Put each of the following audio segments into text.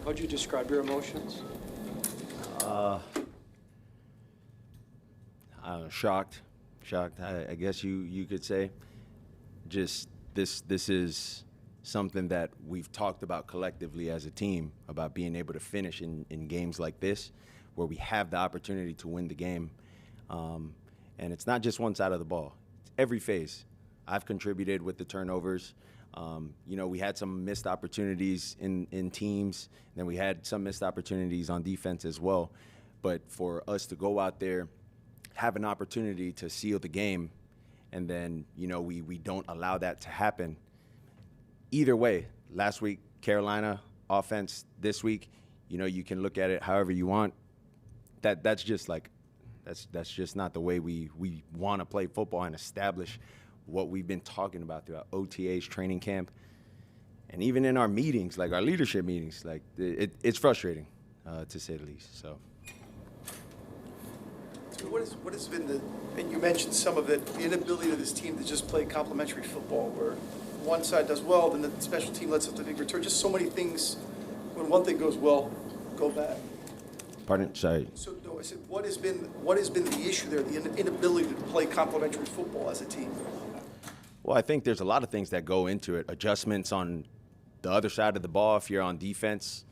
How'd you describe your emotions? Shocked. I guess you could say. Just this is something that we've talked about collectively as a team, about being able to finish in games like this, where we have the opportunity to win the game. And it's not just one side of the ball. It's every phase. I've contributed with the turnovers. We had some missed opportunities in teams, and then we had some missed opportunities on defense as well. But for us to go out there, have an opportunity to seal the game, and then, we don't allow that to happen. Either way, last week, Carolina offense, this week, you can look at it however you want. That's just not the way we want to play football and establish what we've been talking about throughout OTAs, training camp, and even in our meetings, like our leadership meetings. Like it's frustrating, to say the least. So. What has been and you mentioned some of it, the inability of this team to just play complementary football, where one side does well, then the special team lets up the big return. Just so many things, when one thing goes well, go bad. Pardon? Sorry. So no, I said, what has been the issue there, the inability to play complementary football as a team? Well, I think there's a lot of things that go into it. Adjustments on the other side of the ball if you're on defense,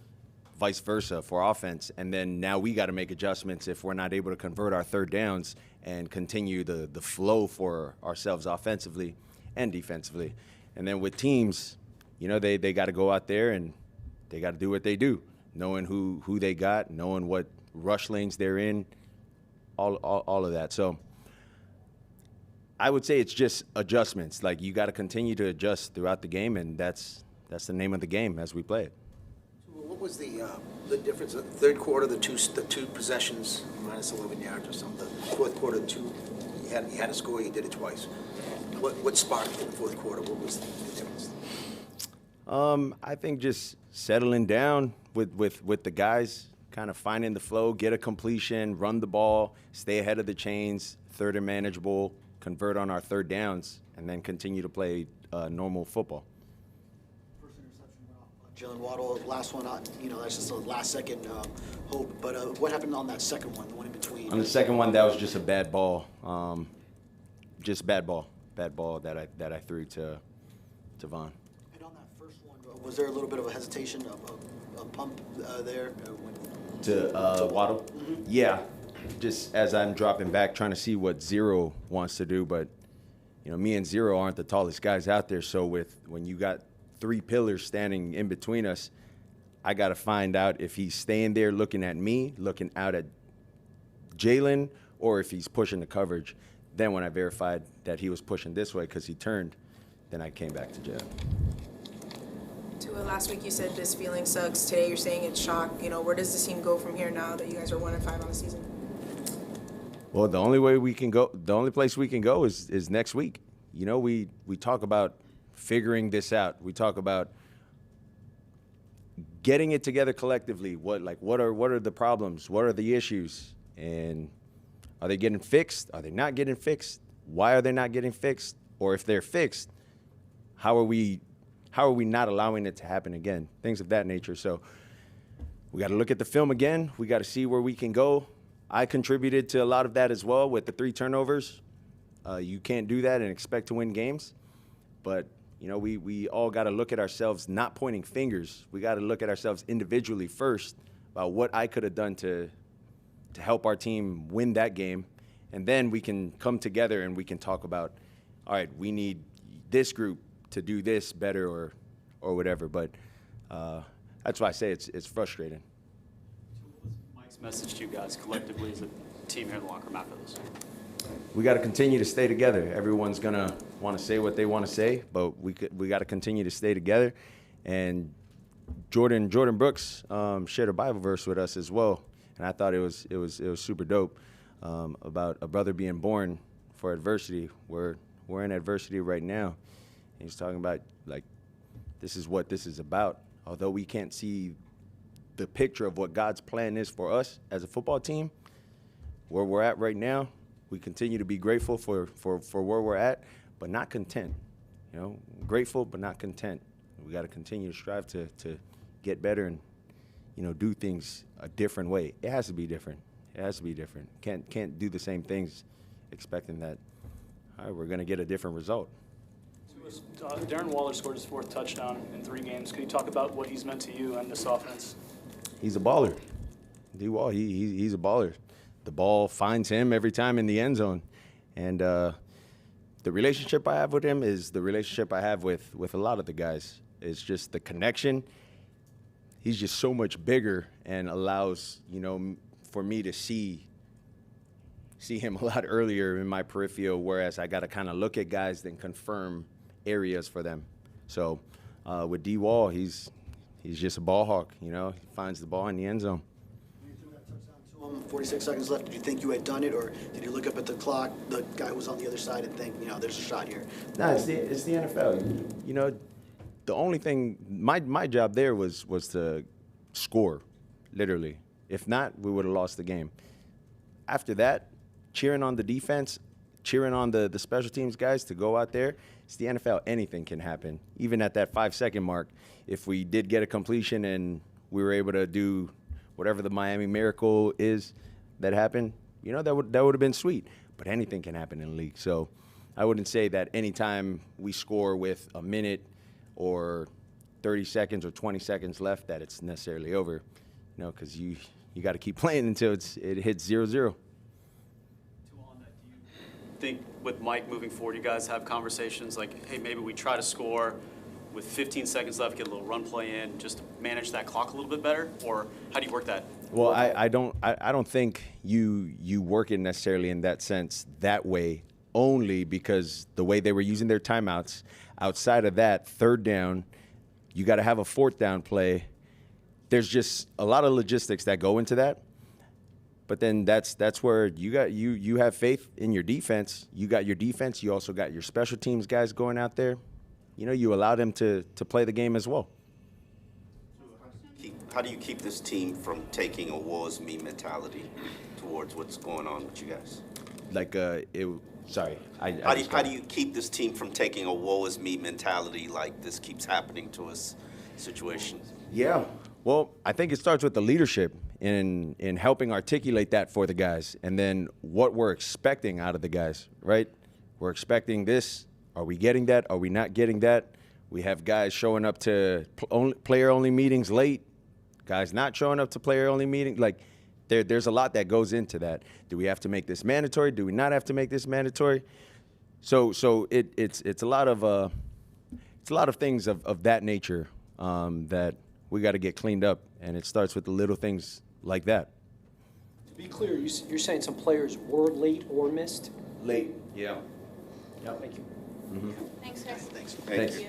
vice versa for offense. And then now we got to make adjustments if we're not able to convert our third downs and continue the flow for ourselves offensively and defensively. And then with teams, they got to go out there and they got to do what they do, knowing who they got, knowing what rush lanes they're in, all of that. So I would say it's just adjustments. Like, you got to continue to adjust throughout the game, and that's the name of the game as we play it. What was the difference? The third quarter, the two possessions, minus 11 yards or something. The fourth quarter, you had to score. You did it twice. What sparked in the fourth quarter? What was the difference? I think just settling down with the guys, kind of finding the flow, get a completion, run the ball, stay ahead of the chains, third and manageable, convert on our third downs, and then continue to play normal football. First interception went off Jalen Waddle. Last one, that's just a last-second hope. But what happened on that second one, the one in between? On the second one, that was just a bad ball. Just bad ball that I threw to Vaughn. And on that first one, was there a little bit of a hesitation, a pump there? To Waddle? Mm-hmm. Yeah. Just as I'm dropping back, trying to see what Zero wants to do. But, me and Zero aren't the tallest guys out there. So when you got three pillars standing in between us, I got to find out if he's staying there looking at me, looking out at Jalen, or if he's pushing the coverage. Then when I verified that he was pushing this way because he turned, then I came back to Jalen. Tua, last week you said this feeling sucks. Today you're saying it's shock. Where does this team go from here now that you guys are 1-5 on the season? Well, the only place we can go is next week. We talk about figuring this out. We talk about getting it together collectively. What are the problems? What are the issues? And are they getting fixed? Are they not getting fixed? Why are they not getting fixed? Or if they're fixed, how are we not allowing it to happen again? Things of that nature. So we got to look at the film again. We got to see where we can go. I contributed to a lot of that as well with the 3 turnovers. You can't do that and expect to win games. But, we all got to look at ourselves, not pointing fingers. We got to look at ourselves individually first about what I could have done to help our team win that game. And then we can come together and we can talk about, all right, we need this group to do this better or whatever. But that's why I say it's frustrating. Mike's message to you guys collectively as a team here in the locker room after this? We got to continue to stay together. Everyone's going to want to say what they want to say, but we got to continue to stay together. And Jordan Brooks shared a Bible verse with us as well, and I thought it was super dope about a brother being born for adversity. We're in adversity right now. And he's talking about, like, this is what this is about. Although we can't see the picture of what God's plan is for us as a football team, where we're at right now, we continue to be grateful for where we're at, but not content. Grateful but not content. We got to continue to strive to get better and do things a different way. It has to be different. It has to be different. Can't do the same things expecting that, all right, we're going to get a different result. Darren Waller scored his 4th touchdown in 3 games. Could you talk about what he's meant to you and this offense? He's a baller. D-Wall, he's a baller. The ball finds him every time in the end zone. And the relationship I have with him is the relationship I have with a lot of the guys. It's just the connection. He's just so much bigger and allows, for me to see him a lot earlier in my peripheral, whereas I got to kind of look at guys then confirm areas for them. So with D-Wall, he's just a ball hawk, He finds the ball in the end zone. When you threw that touchdown to him, 46 seconds left, did you think you had done it, or did you look up at the clock, the guy who was on the other side, and think, there's a shot here? No, it's the NFL. The only thing, my job there was to score, literally. If not, we would have lost the game. After that, cheering on the defense, cheering on the special teams guys to go out there, it's the NFL. Anything can happen. Even at that 5-second mark, if we did get a completion and we were able to do whatever the Miami Miracle is that happened, that would have been sweet. But anything can happen in the league. So I wouldn't say that anytime we score with a minute or 30 seconds or 20 seconds left that it's necessarily over, because you got to keep playing until it hits 0-0. Think with Mike moving forward, you guys have conversations like, hey, maybe we try to score with 15 seconds left, get a little run play in, just to manage that clock a little bit better? Or how do you work that? Well, I don't think you work it necessarily in that sense that way, only because the way they were using their timeouts. Outside of that, 3rd down, you got to have a 4th down play. There's just a lot of logistics that go into that. But then that's where you have faith in your defense. You got your defense. You also got your special teams guys going out there. You allow them to play the game as well. How do you keep this team from taking a woe is me mentality towards what's going on with you guys? How do you keep this team from taking a woe is me mentality like this keeps happening to us situation? Yeah. Well, I think it starts with the leadership in helping articulate that for the guys, and then what we're expecting out of the guys, right? We're expecting this. Are we getting that? Are we not getting that? We have guys showing up to player-only meetings late, guys not showing up to player-only meetings. There's a lot that goes into that. Do we have to make this mandatory? Do we not have to make this mandatory? So it's a lot of things of that nature that we got to get cleaned up, and it starts with the little things like that. To be clear, you're saying some players were late or missed? Late, yeah. Thank you. Mm-hmm. Thanks, guys. Thanks. Thanks. you.